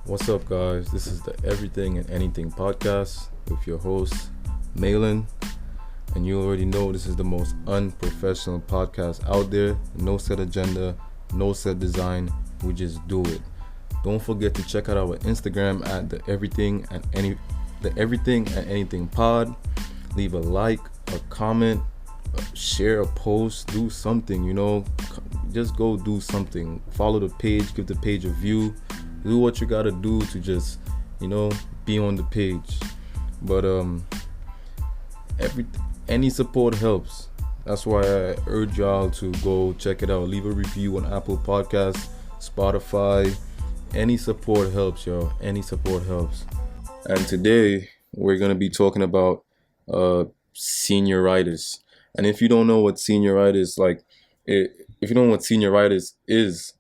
What's up, guys? This is the Everything and Anything podcast with your host, Malin. And you already know this is the most unprofessional podcast out there. No set agenda, no set design. We just do it. Don't forget to check out our Instagram at the Everything and Anything pod. Leave a like, a comment, share a post, do something. Just go do something. Follow the page, give the page a view. Do what you gotta do to just, be on the page. But every any support helps. That's why I urge y'all to go check it out. Leave a review on Apple Podcasts, Spotify. Any support helps, yo. Any support helps. And today we're gonna be talking about senioritis. And if you don't know what senioritis if you don't know what senioritis is,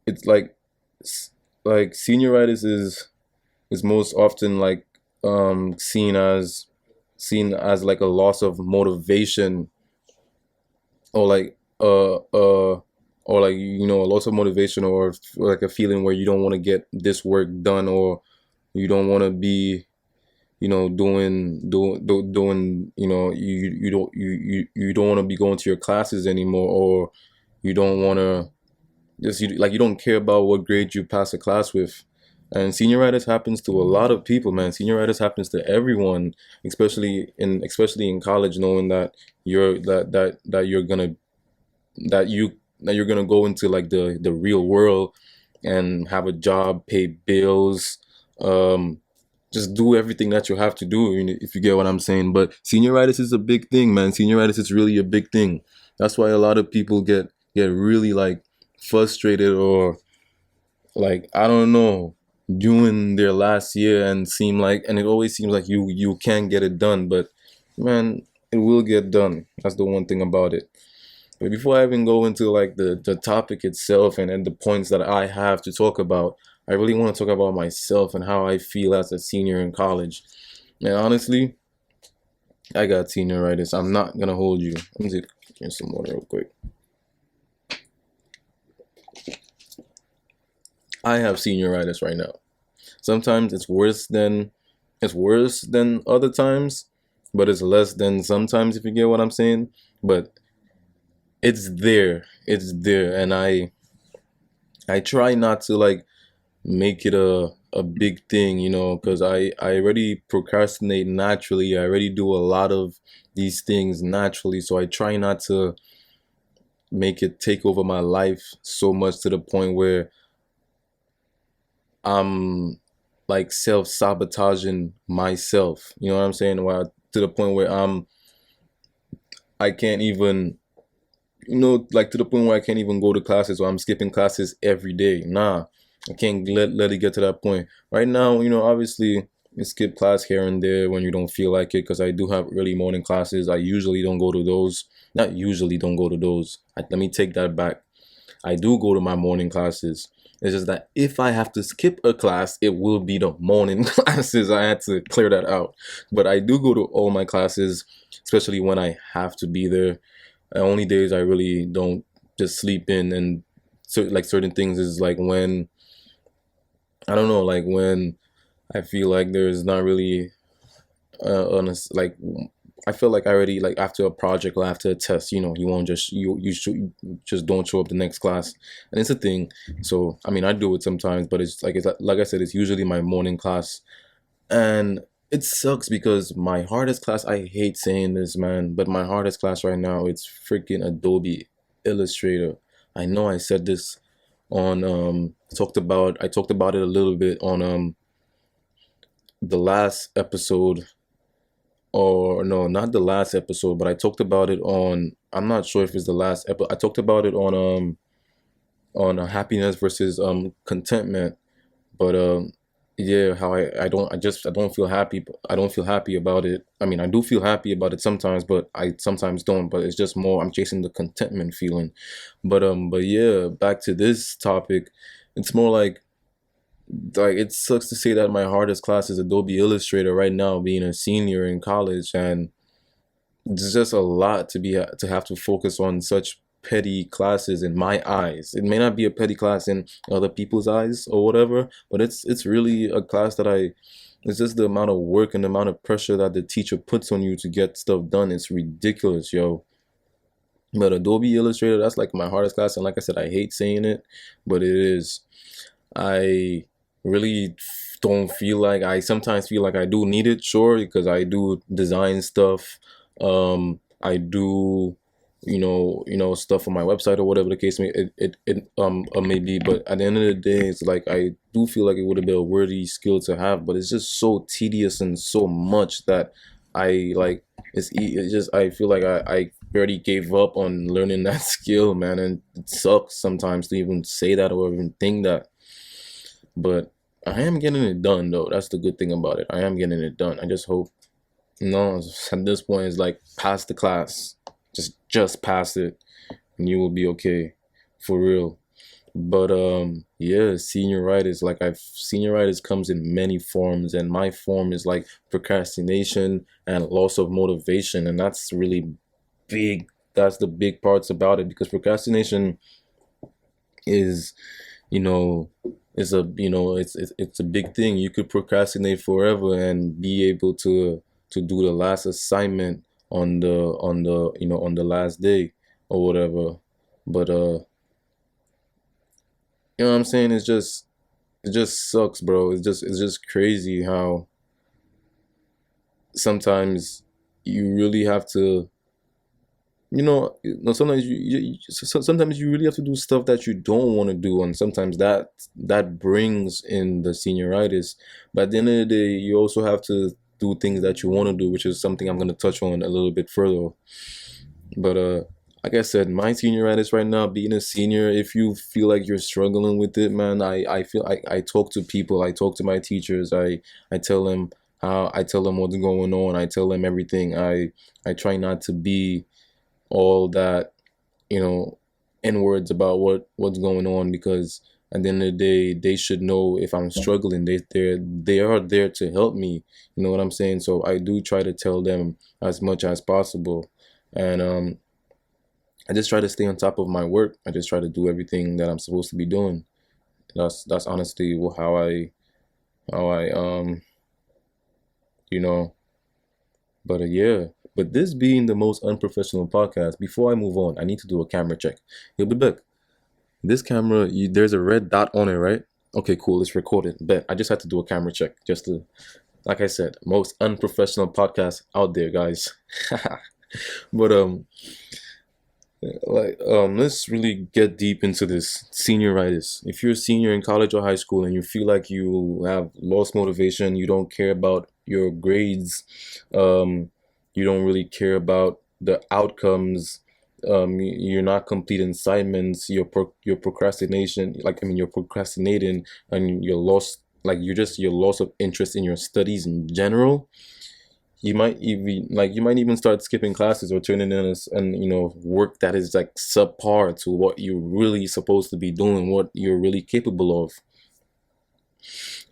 it's like senioritis is most often seen as like a loss of motivation, or a loss of motivation, or like a feeling where you don't want to get this work done, or you don't want to be doing you don't want to be going to your classes anymore, or you don't want to you don't care about what grade you pass a class with. And senioritis happens to a lot of people, man. Senioritis happens to everyone, especially in college, knowing that you're gonna go into like the real world and have a job, pay bills, just do everything that you have to do, if you get what I'm saying. But senioritis is a big thing, man. Senioritis is really a big thing. That's why a lot of people get really like frustrated, or like, I don't know, doing their last year, and it always seems like you can't get it done. But man, it will get done. That's the one thing about it. But before I even go into like the topic itself, and the points that I have to talk about, I really want to talk about myself and how I feel as a senior in college. And honestly, I got senioritis. I'm not gonna hold you. Let me drink some water real quick. I have senioritis right now. Sometimes it's worse than other times, but it's less than sometimes, if you get what I'm saying. But it's there. It's there, and I try not to like make it a big thing, because I already procrastinate naturally. I already do a lot of these things naturally, so I try not to make it take over my life so much to the point where I'm like self-sabotaging myself. You know what I'm saying? To the point where I can't even, like to the point where I can't even go to classes, or I'm skipping classes every day. Nah, I can't let it get to that point. Right now, obviously you skip class here and there when you don't feel like it, because I do have early morning classes. I usually don't go to those. Not usually don't go to those. Let me take that back. I do go to my morning classes. It's just that if I have to skip a class, it will be the morning classes. I had to clear that out. But I do go to all my classes, especially when I have to be there. The only days I really don't just sleep in, and certain things is like when, I don't know, like when I feel like there's not really honest, like I feel like I already, like after a project or after a test, you won't just don't show up the next class, and it's a thing. So I mean, I do it sometimes, but it's like I said, it's usually my morning class, and it sucks because my hardest class. I hate saying this, man, but my hardest class right now, it's freaking Adobe Illustrator. I know I said this on I talked about it a little bit on the last episode, or no, not the last episode, but I talked about it on, I'm not sure if it's the last episode. I talked about it happiness versus contentment. But yeah, how I don't feel happy. I don't feel happy about it. I mean, I do feel happy about it sometimes, but I sometimes don't. But it's just more, I'm chasing the contentment feeling. But yeah, back to this topic. It's more like it sucks to say that my hardest class is Adobe Illustrator right now, being a senior in college, and it's just a lot to have to focus on such petty classes in my eyes. It may not be a petty class in other people's eyes or whatever, but it's really a class that it's just the amount of work and the amount of pressure that the teacher puts on you to get stuff done. It's ridiculous, yo. But Adobe Illustrator, that's like my hardest class, and like I said, I hate saying it, but it is. I really don't feel like, I sometimes feel like I do need it, sure, because I do design stuff. I do, stuff on my website or whatever the case may be. But at the end of the day, it's like I do feel like it would have been a worthy skill to have, but it's just so tedious and so much that I like. It's just I feel like I already gave up on learning that skill, man, and it sucks sometimes to even say that or even think that. But I am getting it done, though. That's the good thing about it. I am getting it done. I just hope, at this point, it's like pass the class, just pass it, and you will be okay, for real. But yeah, senioritis. Like senioritis comes in many forms, and my form is like procrastination and loss of motivation, and that's really big. That's the big parts about it, because procrastination is, you know, it's a big thing. You could procrastinate forever and be able to do the last assignment on the last day or whatever. But you know what I'm saying? It just sucks, bro. It's just crazy how sometimes you really have to, sometimes sometimes you really have to do stuff that you don't want to do, and sometimes that brings in the senioritis. But at the end of the day, you also have to do things that you want to do, which is something I'm going to touch on a little bit further. But like I said, my senioritis right now, being a senior, if you feel like you're struggling with it, man, I talk to people, I talk to my teachers, I tell them I tell them what's going on, I tell them everything. I try not to be all that, in words about what's going on, because at the end of the day, they should know if I'm struggling. They are there to help me. You know what I'm saying? So I do try to tell them as much as possible, and I just try to stay on top of my work. I just try to do everything that I'm supposed to be doing. That's honestly how I you know. But yeah. But this being the most unprofessional podcast, before I move on, I need to do a camera check. You'll be back. This camera, there's a red dot on it, right? Okay, cool. It's recorded. Bet I just had to do a camera check, just to, like I said, most unprofessional podcast out there, guys. But let's really get deep into this senioritis. If you're a senior in college or high school and you feel like you have lost motivation, you don't care about your grades, you don't really care about the outcomes, you're not completing assignments, your procrastination, you're procrastinating, and you're lost, like your loss of interest in your studies in general. You might even start skipping classes or turning in work that is like subpar to what you're really supposed to be doing, what you're really capable of.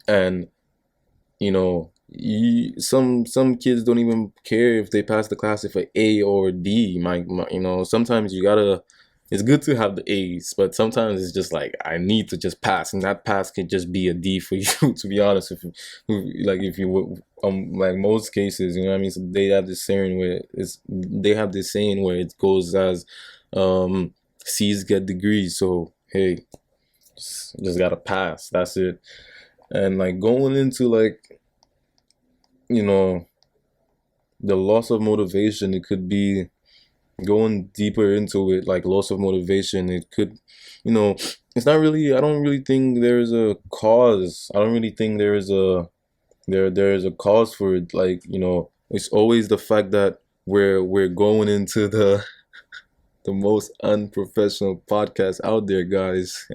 And some kids don't even care if they pass the class if an A or a D. Sometimes you gotta. It's good to have the A's, but sometimes it's just like I need to just pass, and that pass could just be a D for you. To be honest, if you like most cases, you know what I mean. So they have this saying where it goes as C's get degrees. So hey, just gotta pass. That's it. And like going into the loss of motivation, it could be going deeper into it, like loss of motivation. It could, it's not really, I don't really think there's a cause. I don't really think there is a cause for it. It's always the fact that we're going into the most unprofessional podcast out there, guys.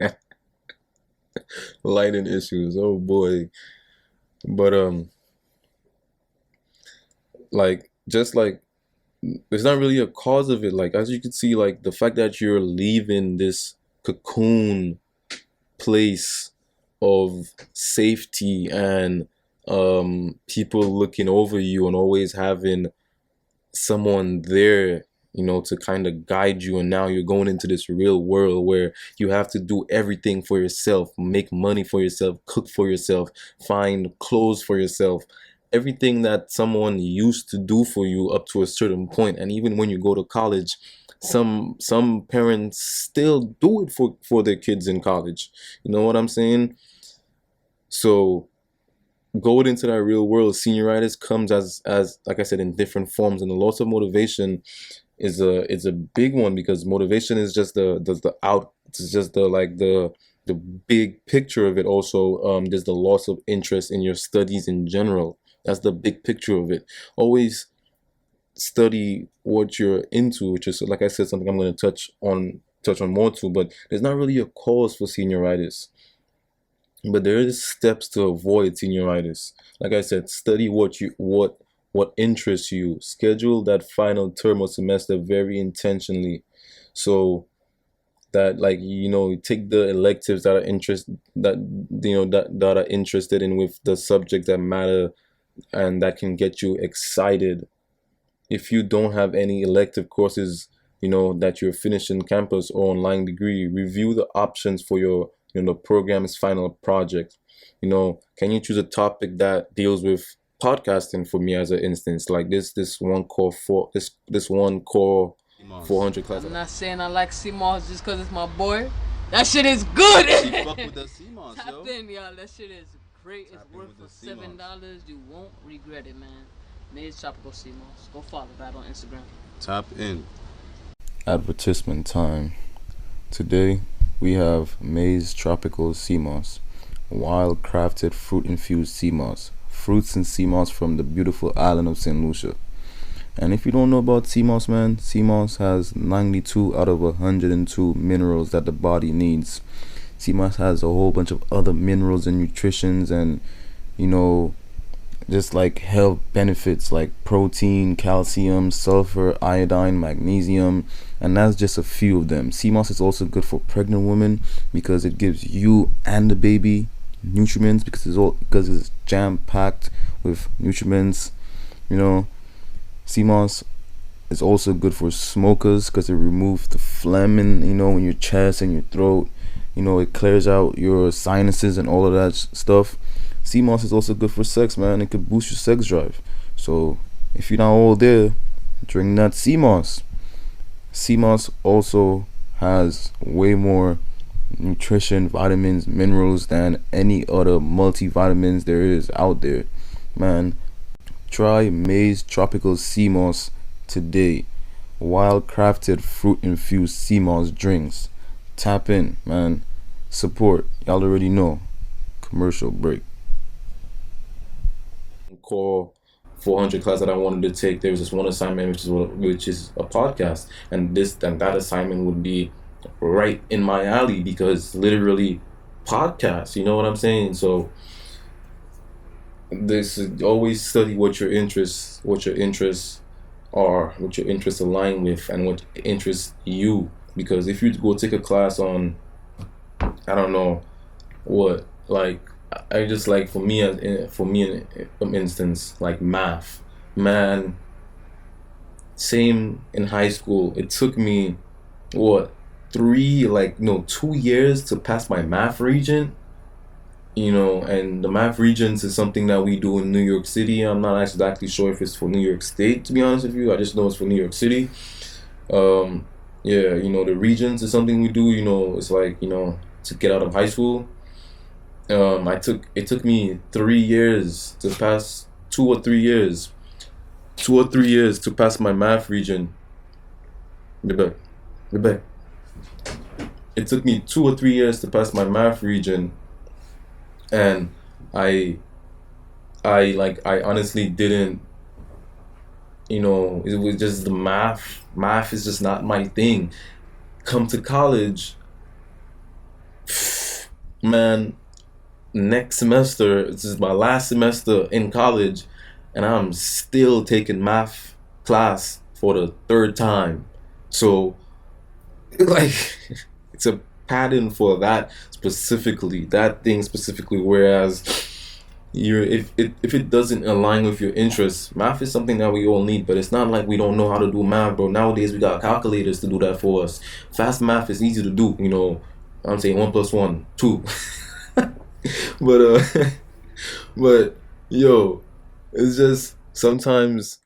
Lighting issues, oh boy. But just like it's not really a cause of it. Like, as you can see, like the fact that you're leaving this cocoon place of safety and people looking over you and always having someone there, to kind of guide you. And now you're going into this real world where you have to do everything for yourself, make money for yourself, cook for yourself, find clothes for yourself, everything that someone used to do for you up to a certain point. And even when you go to college, some parents still do it for their kids in college. You know what I'm saying? So going into that real world, senioritis comes as like I said, in different forms, and the loss of motivation is a big one, because motivation is just it's just the big picture of it. Also, there's the loss of interest in your studies in general. That's the big picture of it. Always study what you're into, which is, like I said, something I'm going to touch on more too. But there's not really a cause for senioritis, but there is steps to avoid senioritis. Like I said, study what interests you. Schedule that final term or semester very intentionally, so that, like, take the electives that are that are interested in, with the subjects that matter and that can get you excited. If you don't have any elective courses, that you're finishing campus or online degree, review the options for your program's final project. Can you choose a topic that deals with podcasting, for me as an instance, like this one core 400 class? I'm not saying I like CMOS just because it's my boy. That shit is good. She fuck with the CMOS, yo. Tap in, y'all. That shit is great. It's worth for $7. You won't regret it, man. Maize Tropical CMOS. Go follow that on Instagram. Tap in. Advertisement time. Today we have Maize Tropical CMOS, wild crafted fruit infused CMOS, fruits and CMOS from the beautiful island of St. Lucia. And if you don't know about CMOS, man, CMOS has 92 out of 102 minerals that the body needs. CMOS has a whole bunch of other minerals and nutritions, and just like health benefits like protein, calcium, sulfur, iodine, magnesium, and that's just a few of them. CMOS is also good for pregnant women because it gives you and the baby nutriments, because it's jam packed with nutriments. CMOS is also good for smokers because it removes the phlegm in your chest and your throat. It clears out your sinuses and all of that stuff. CMOS is also good for sex, man. It could boost your sex drive. So if you're not all there, drink that CMOS. CMOS also has way more nutrition, vitamins, minerals than any other multivitamins there is out there, man. Try Maize Tropical CMOS today. Wild crafted fruit infused CMOS drinks. Tap in, man. Support. Y'all already know. Commercial break. Core 400 class that I wanted to take, there was this one assignment which is a podcast, and that assignment would be right in my alley, because literally podcasts, you know what I'm saying? So this is always study what your interests are, what your interests align with, and what interests you. Because if you go take a class on, I don't know what, like, I just, like, for me in instance, like math, man. Same in high school. It took me 2 years to pass my math region. And the math regions is something that we do in New York City. I'm not exactly sure if it's for New York State, to be honest with you. I just know it's for New York City. The regions is something we do. It's like, to get out of high school. It took me 3 years to pass, 2 or 3 years to pass my math region. It took me 2 or 3 years to pass my math region, and I honestly didn't. It was just the math. Math is just not my thing. Come to college, man. Next semester, this is my last semester in college, and I'm still taking math class for the 3rd time. So, like, it's a pattern for that thing specifically. Whereas, if it doesn't align with your interests, math is something that we all need, but it's not like we don't know how to do math, bro. Nowadays we got calculators to do that for us. Fast math is easy to do, you know. I'm saying one plus one, two. But but yo, it's just sometimes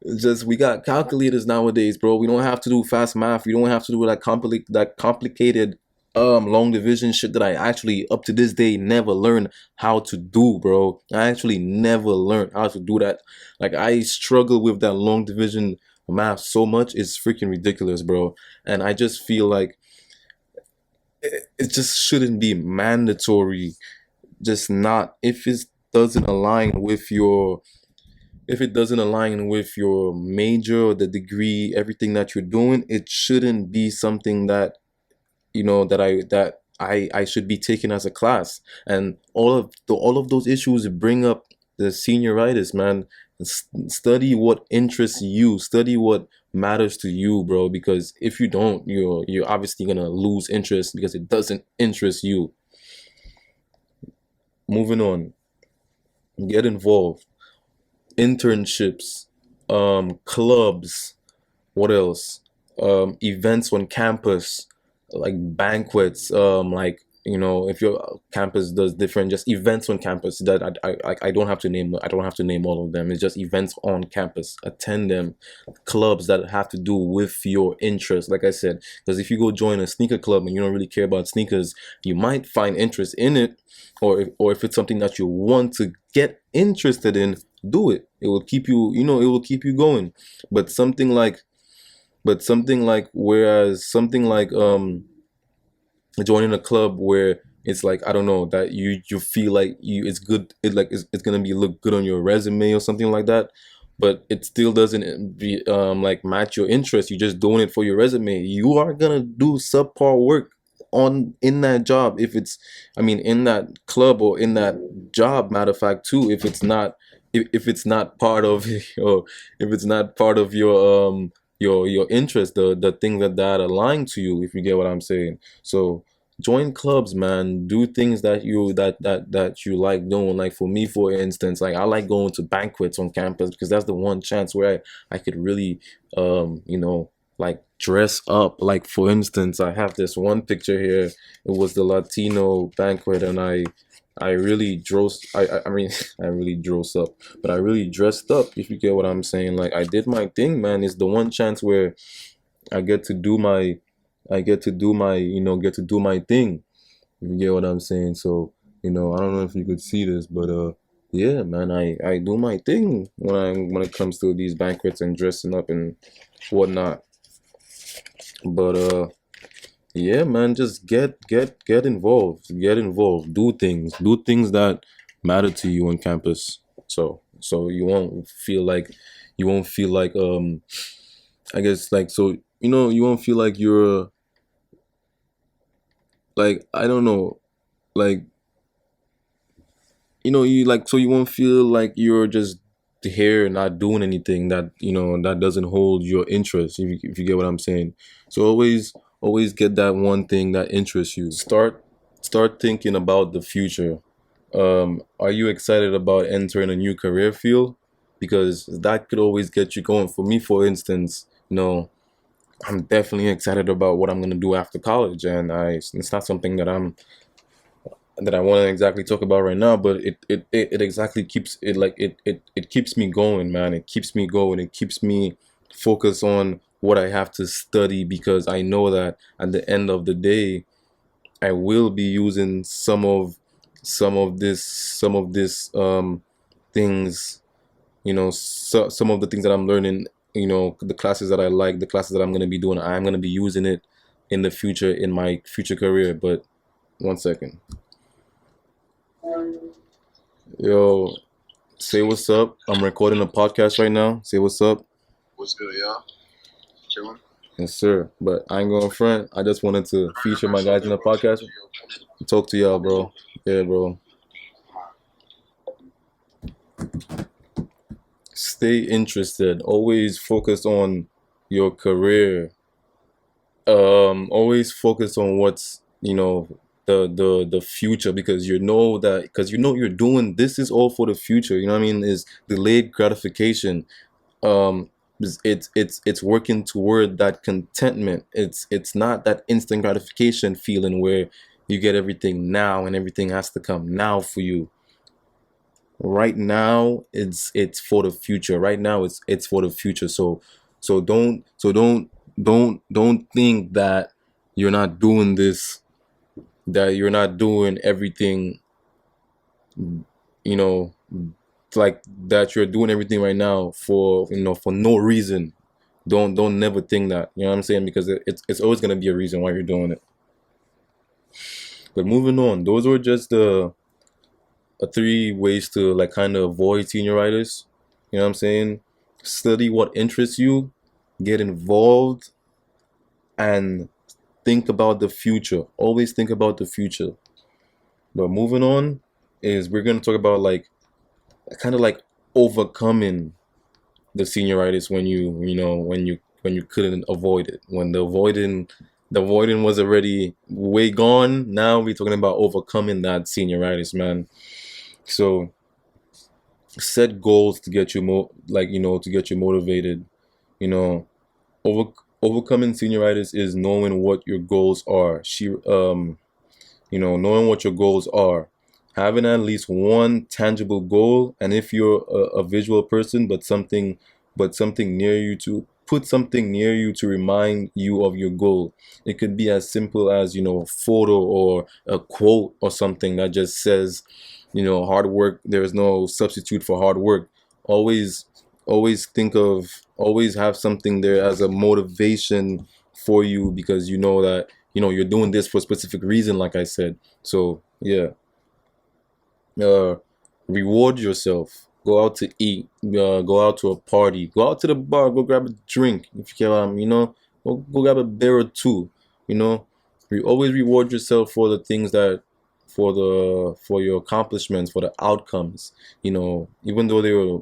it's just we got calculators nowadays, bro. We don't have to do fast math. We don't have to do that complicated long division shit that I actually up to this day never learned how to do, bro. I actually never learned how to do that. Like I struggle with that long division math so much, it's freaking ridiculous, bro. And I just feel like it just shouldn't be mandatory. Just not if it doesn't align with your if it doesn't align with your major or the degree, everything that you're doing, it shouldn't be something that I should be taking as a class. And all of those issues bring up the senioritis, man. Study what interests you. Study what matters to you, bro. Because if you don't, you're obviously gonna lose interest because it doesn't interest you. Moving on, get involved. Internships, clubs, what else? Events on campus, like banquets, like if your campus does different, just events on campus that I don't have to name. I don't have to name all of them. It's just events on campus. Attend them. Clubs that have to do with your interest. Like I said, because if you go join a sneaker club and you don't really care about sneakers, you might find interest in it, or if it's something that you want to get interested in, do it. It will keep you, it will keep you going. But whereas something like joining a club where it's like, I don't know, that you feel like it's good, it's gonna be look good on your resume or something like that, but it still doesn't like match your interest. You're just doing it for your resume. You are gonna do subpar work in that job, if it's in that club or in that job, matter of fact, too, if it's not part of or if it's not part of your interest, the thing that align to you, if you get what I'm saying. So join clubs, man. Do things that you like doing. Like for me, for instance, like I like going to banquets on campus because that's the one chance where I could really like dress up. Like for instance, I have this one picture here. It was the Latino banquet, and I really dressed. I mean, I really dressed up, but I really dressed up. If you get what I'm saying, like I did my thing, man. It's the one chance where I get to do my, get to do my thing. If you get what I'm saying. So I don't know if you could see this, but yeah, man, I do my thing when it comes to these banquets and dressing up and whatnot. But yeah, man, just get involved. Get involved. Do things that matter to you on campus. So you won't feel like I guess, like, so you won't feel like you're, like, I don't know, like, you, like, so you won't feel like you're just here not doing anything that that doesn't hold your interest, if you get what I'm saying. So always get that one thing that interests you. Start thinking about the future. Are you excited about entering a new career field? Because that could always get you going. For me, for instance, I'm definitely excited about what I'm gonna do after college, and it's not something that I want to exactly talk about right now, but it exactly keeps it, like, it keeps me going, man. It keeps me going. It keeps me focused on what I have to study, because I know that at the end of the day, I will be using some of this things, some of the things that I'm learning, the classes that I like, the classes that I'm going to be doing, I'm going to be using it in the future, in my future career. But one second. Yo, say what's up. I'm recording a podcast right now. Say what's up. What's good, y'all? Chilling. Yes, sir. But I ain't going front. I just wanted to feature my guys in the podcast. Talk to y'all, bro. Yeah, bro. Stay interested. Always focus on your career. Always focus on what's the future, because you know you're doing this is all for the future. You know what I mean? Is delayed gratification. um it's working toward that contentment. It's not that instant gratification feeling where you get everything now and everything has to come now for you. Right now it's for the future. Right now it's for the future. So don't think that you're not doing this, that you're not doing everything, you know, like that you're doing everything right now for, for no reason. Don't never think that. You know what I'm saying? Because it's always gonna be a reason why you're doing it. But moving on, those were just the 3 ways to like kind of avoid senioritis. You know what I'm saying? Study what interests you, get involved, and think about the future. Always think about the future. But moving on is we're gonna talk about like kind of like overcoming the senioritis when you couldn't avoid it, when the avoiding was already way gone. Now we're talking about overcoming that senioritis, man. So set goals to get you to get you motivated. you know over Overcoming senioritis is knowing what your goals are. Knowing what your goals are, having at least one tangible goal, and if you're a visual person, but something near you to put something near you to remind you of your goal. It could be as simple as a photo or a quote or something that just says, hard work, there is no substitute for hard work. Always always have something there as a motivation for you, because you know that you're doing this for a specific reason, like I said. So yeah. uh Reward yourself. Go out to eat, go out to a party, go out to the bar, go grab a drink if you can. Go grab a beer or two. you know Always reward yourself for the things that for your accomplishments, for the outcomes. Even though they were,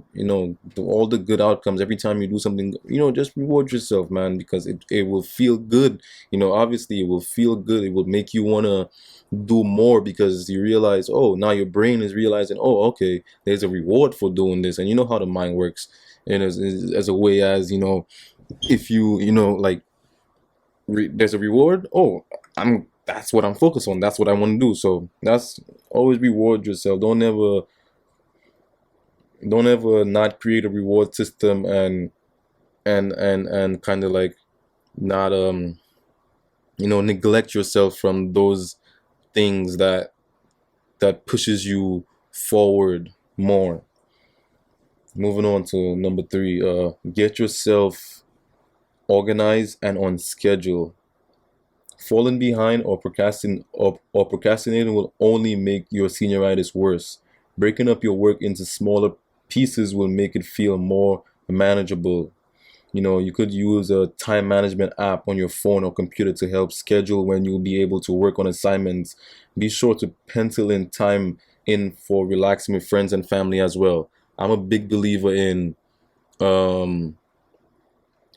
all the good outcomes, every time you do something, just reward yourself, man, because it will feel good. Obviously it will feel good. It will make you want to do more, because you realize, oh, now your brain is realizing, oh, okay, there's a reward for doing this. And you know how the mind works, and as a way as, if like, there's a reward. Oh, that's what I'm focused on. That's what I want to do. So that's always reward yourself. Don't ever not create a reward system, and kind of like not neglect yourself from those things that pushes you forward more. Moving on to number 3, get yourself organized and on schedule. Falling behind or procrastinating will only make your senioritis worse. Breaking up your work into smaller pieces will make it feel more manageable. You could use a time management app on your phone or computer to help schedule when you'll be able to work on assignments. Be sure to pencil in time in for relaxing with friends and family as well. I'm a big believer in um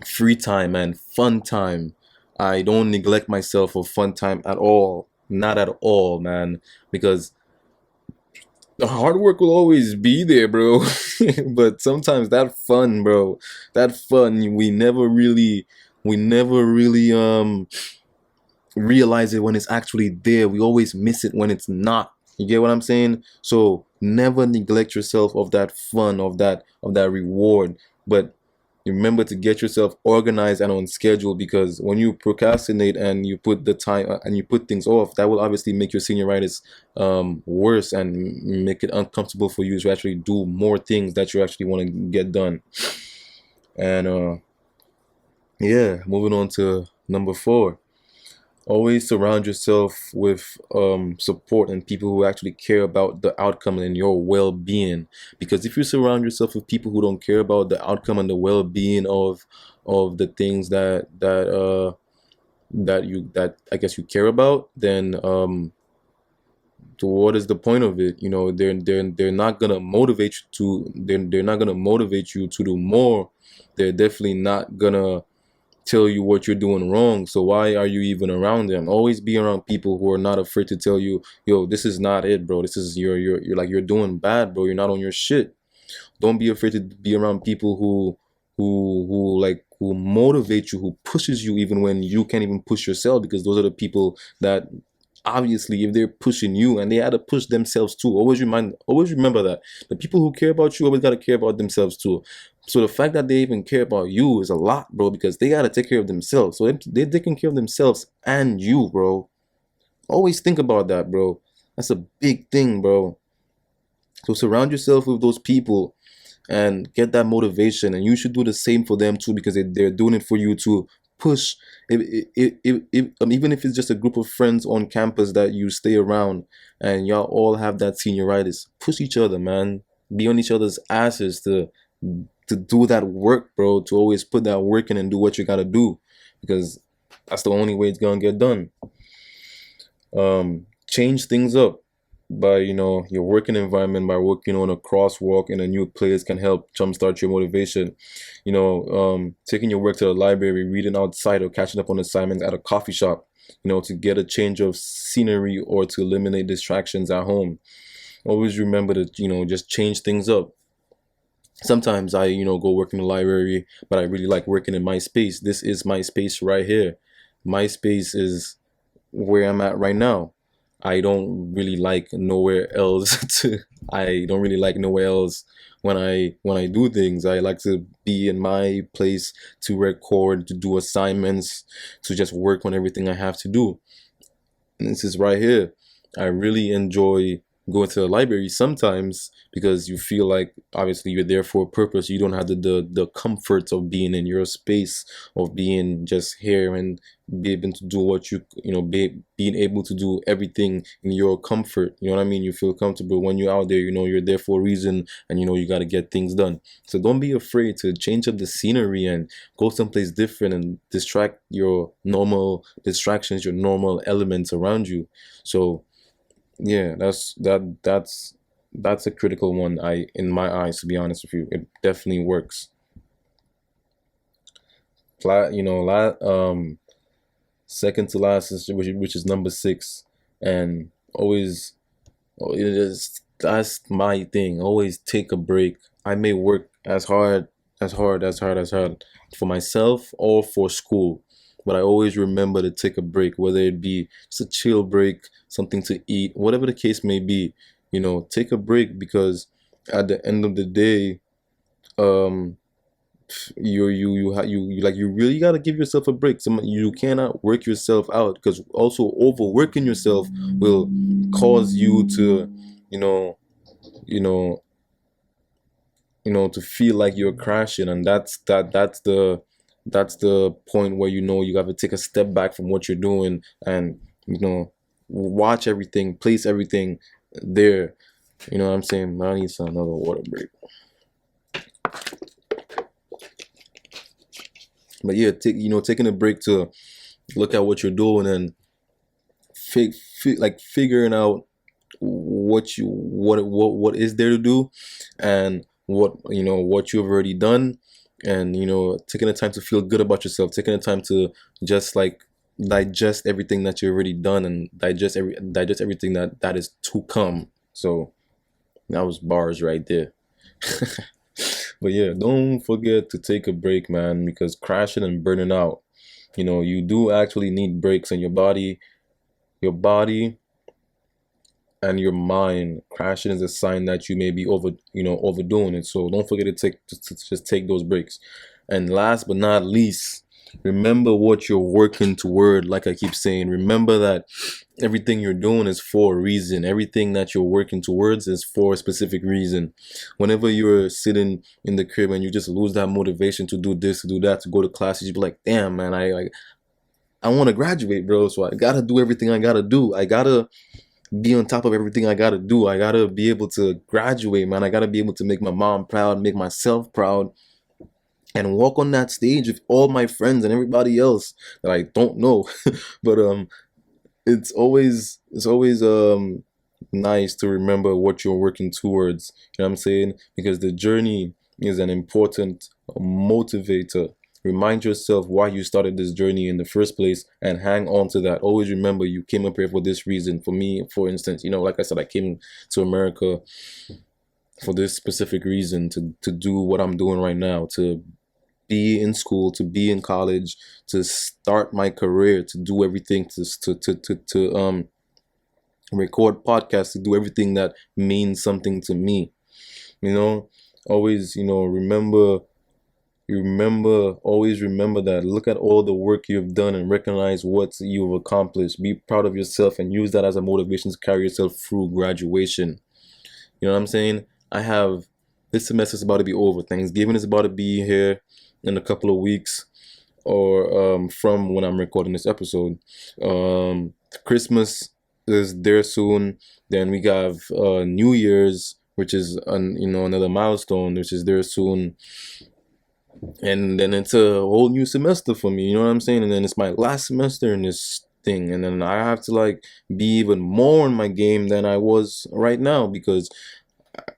free time and fun time. I don't neglect myself for fun time at all. Not at all, man. Because the hard work will always be there, bro. But sometimes that fun, we never really realize it when it's actually there. We always miss it when it's not. You get what I'm saying? So never neglect yourself of that fun, of that reward. But remember to get yourself organized and on schedule, because when you procrastinate and you put the time and you put things off, that will obviously make your senioritis worse and make it uncomfortable for you to actually do more things that you actually want to get done. And yeah, moving on to number 4. Always surround yourself with support and people who actually care about the outcome and your well-being. Because if you surround yourself with people who don't care about the outcome and the well-being of the things that I guess you care about, then what is the point of it? They're not gonna motivate you to they're not gonna motivate you to do more. They're definitely not gonna tell you what you're doing wrong. So why are you even around them? Always be around people who are not afraid to tell you, yo, this is not it, bro. This is you're like you're doing bad, bro. You're not on your shit. Don't be afraid to be around people who motivate you, who pushes you even when you can't even push yourself, because those are the people that obviously, if they're pushing you, and they had to push themselves too. Always remember that the people who care about you always got to care about themselves too. So the fact that they even care about you is a lot, bro, because they got to take care of themselves. So they're taking care of themselves and you, bro. Always think about that, bro. That's a big thing, bro. So surround yourself with those people and get that motivation, and you should do the same for them too, because they're doing it for you to push. Even if it's just a group of friends on campus that you stay around and y'all all have that senioritis, push each other, man. Be on each other's asses to do that work, bro, to always put that work in and do what you gotta do, because that's the only way it's gonna get done. Change things up by your working environment, by working on a crosswalk in a new place can help jumpstart your motivation. Taking your work to the library, reading outside, or catching up on assignments at a coffee shop, to get a change of scenery or to eliminate distractions at home. Always remember to just change things up. Sometimes I go work in the library, but I really like working in my space. This is my space right here. My space is where I'm at right now. I don't really like nowhere else I don't really like nowhere else when I do things. I like to be in my place to record, to do assignments, to just work on everything I have to do. And this is right here. I really enjoy going to the library sometimes because you feel like obviously you're there for a purpose. You don't have the comforts of being in your space, of being just here and be able to do what being able to do everything in your comfort. You know what I mean? You feel comfortable when you're out there. You're there for a reason, and you got to get things done. So don't be afraid to change up the scenery and go someplace different and distract your normal distractions, your normal elements around you. So yeah, that's a critical one, in my eyes, to be honest with you. It definitely works. Second to last is which is number 6, and always, that's my thing. Always take a break. I may work as hard for myself or for school, but I always remember to take a break, whether it be just a chill break, something to eat, whatever the case may be. Take a break, because at the end of the day, um, you really gotta give yourself a break. You cannot work yourself out, because also overworking yourself will cause you to, you know, you know, to feel like you're crashing, and that's the point where you have to take a step back from what you're doing and watch everything, place everything there. You know what I'm saying? I need another water break. But yeah, taking a break to look at what you're doing and figuring out what is there to do, and what you've already done, and taking the time to feel good about yourself, taking the time to just like digest everything that you've already done, and digest everything that is to come. So that was bars right there. But yeah, don't forget to take a break, man, because crashing and burning out, you do actually need breaks, and your body and your mind. Crashing is a sign that you may be overdoing it. So don't forget to just take those breaks. And last but not least, remember what you're working toward. Like I keep saying, remember that everything you're doing is for a reason. Everything that you're working towards is for a specific reason. Whenever you're sitting in the crib and you just lose that motivation to do this, to do that, to go to classes, you be like, damn, man, I want to graduate, bro. So I gotta do everything I gotta do. I gotta be on top of everything I gotta do. I gotta be able to graduate, man. I gotta be able to make my mom proud, make myself proud, and walk on that stage with all my friends and everybody else that I don't know. But it's always nice to remember what you're working towards. You know what I'm saying? Because the journey is an important motivator. remind yourself why you started this journey in the first place, and hang on to that. Always remember you came up here for this reason. For me, for instance, like I said, I came to America for this specific reason, to do what I'm doing right now, to be in school, to be in college, to start my career, to do everything, to record podcasts, to do everything that means something to me. Always, always remember that. Look at all the work you've done and recognize what you've accomplished. Be proud of yourself and use that as a motivation to carry yourself through graduation. You know what I'm saying? This semester's about to be over. Thanksgiving is about to be here in a couple of weeks, or from when I'm recording this episode. Christmas is there soon. Then we have New Year's, which is another milestone, which is there soon. And then it's a whole new semester for me, you know what I'm saying? And then it's my last semester in this thing, and then I have to be even more in my game than I was right now, because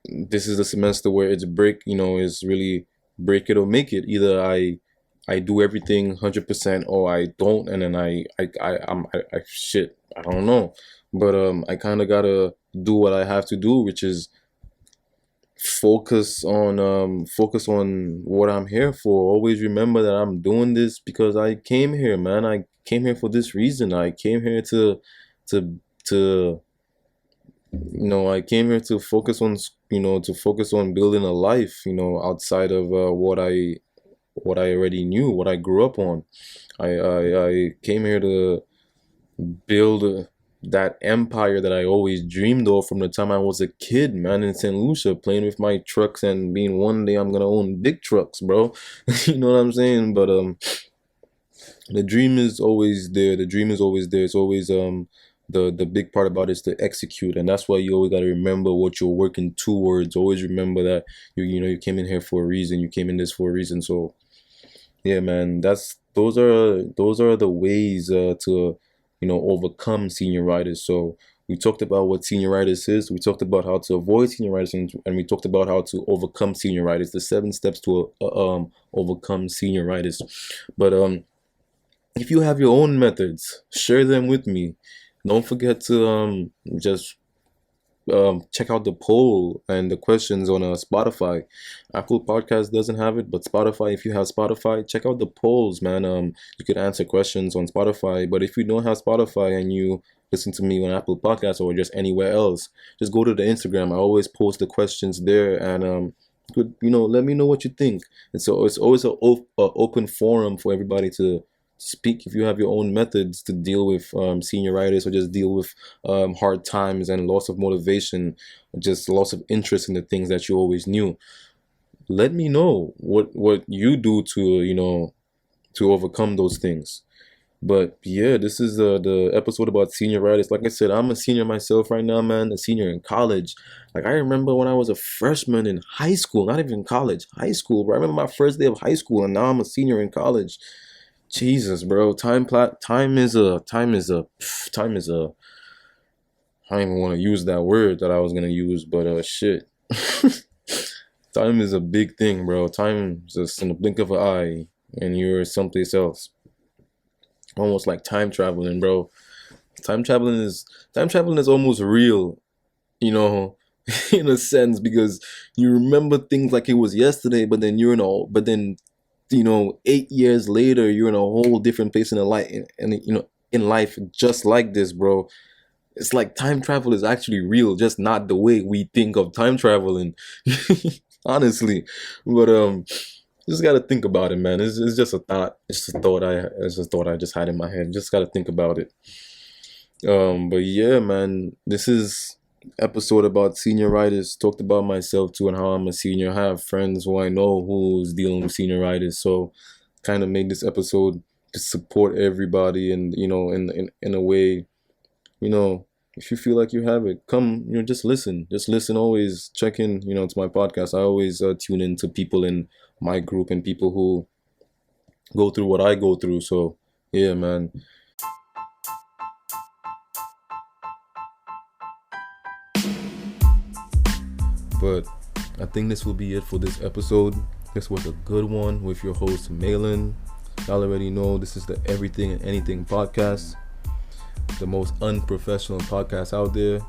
this is the semester where it's it's really break it or make it. Either I do everything 100% or I don't, and then I don't know. But I kind of gotta do what I have to do, which is focus on what I'm here for. Always remember that I'm doing this because I came here, man. I came here for this reason. I came here to I came here to focus on building a life, outside of what I already knew, what I grew up on. I came here to build that empire that I always dreamed of from the time I was a kid, man, in St. Lucia, playing with my trucks and being one day I'm gonna own big trucks, bro. You know what I'm saying? But the dream is always there. The dream is always there. It's always the big part about it is to execute, and that's why you always got to remember what you're working towards. Always remember that you came in here for a reason. You came in this for a reason. So yeah, man, those are the ways to overcome senioritis. So we talked about what senioritis is. We talked about how to avoid senioritis, and we talked about how to overcome senioritis. The 7 steps to overcome senioritis. But if you have your own methods, share them with me. Don't forget to just check out the poll and the questions on Spotify. Apple Podcast doesn't have it, but Spotify, if you have Spotify, check out the polls, man. You could answer questions on Spotify, but if you don't have Spotify and you listen to me on Apple Podcasts or just anywhere else, just go to the Instagram. I always post the questions there, and let me know what you think. And so it's always an open forum for everybody to speak. If you have your own methods to deal with senioritis, or just deal with hard times and loss of motivation, just loss of interest in the things that you always knew, let me know what you do to overcome those things. But yeah, this is the episode about senioritis. Like I said, I'm a senior myself right now, man. A senior in college. I remember when I was a freshman in high school, not even college, high school, bro. I remember my first day of high school, and now I'm a senior in college. Jesus, bro. Time is a I don't even want to use that word that I was gonna use, but shit. Time is a big thing, bro. Time is just in the blink of an eye, and you're someplace else. Almost like time traveling, bro. Time traveling is almost real, in a sense, because you remember things like it was yesterday, but then 8 years later, you're in a whole different place in the life, and in life, just like this, bro. It's like time travel is actually real, just not the way we think of time traveling, honestly. But just gotta think about it, man. It's just a thought. It's just a thought I just had in my head. Just gotta think about it. But yeah, man, this is episode about senioritis. Talked about myself too and how I'm a senior. I have friends who I know who's dealing with senioritis, so kind of made this episode to support everybody, and in a way, if you feel like you have it, come, just listen. Always check in, to my podcast. I always tune in to people in my group and people who go through what I go through. So yeah, man. But I think this will be it for this episode. This was a good one with your host, Malin. Y'all already know this is the Everything and Anything podcast, the most unprofessional podcast out there.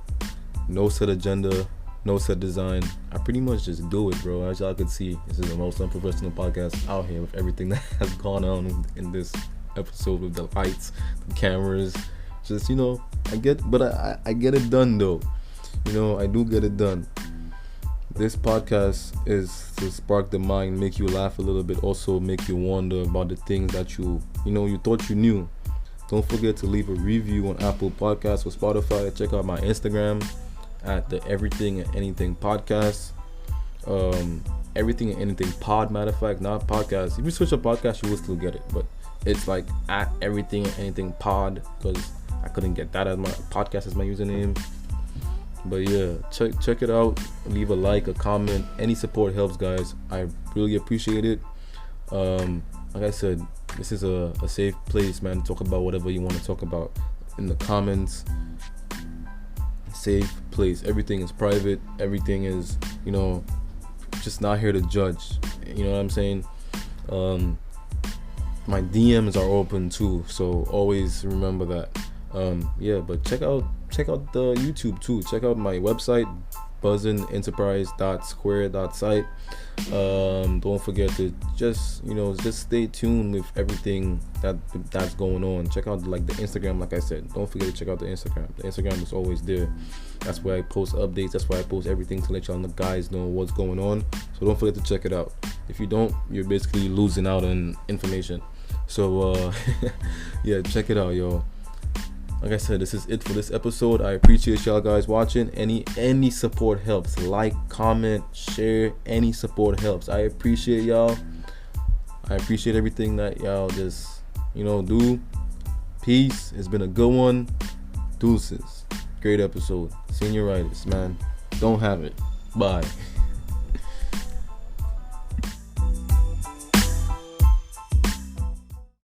No set agenda, no set design. I pretty much just do it, bro. As y'all can see, this is the most unprofessional podcast out here with everything that has gone on in this episode with the lights, the cameras. Just, I get it done though. I do get it done. This podcast is to spark the mind, make you laugh a little bit, also make you wonder about the things that you thought you knew. Don't forget to leave a review on Apple Podcasts or Spotify. Check out my Instagram at the Everything and Anything podcast. Everything and Anything pod, matter of fact, not podcast. If you search a podcast, you will still get it, but it's like at Everything and Anything pod, because I couldn't get that as my podcast as my username. But yeah, check it out. Leave a like, a comment. Any support helps, guys. I really appreciate it. Like I said, this is a safe place, man. Talk about whatever you want to talk about in the comments. Safe place. Everything is private. Everything is, just not here to judge. You know what I'm saying? My DMs are open too, so always remember that. But check out the YouTube too. Check out my website, buzzinenterprise.square.site. Don't forget to just stay tuned with everything that's going on. Check out the Instagram, like I said. Don't forget to check out the Instagram. The Instagram is always there. That's where I post updates. That's where I post everything to let y'all guys know what's going on. So don't forget to check it out. If you don't, you're basically losing out on information. So yeah, check it out, yo. Like I said, this is it for this episode. I appreciate y'all guys watching. Any support helps. Like, comment, share. Any support helps. I appreciate y'all. I appreciate everything that y'all just do. Peace. It's been a good one. Deuces. Great episode. Senioritis, man. Don't have it. Bye.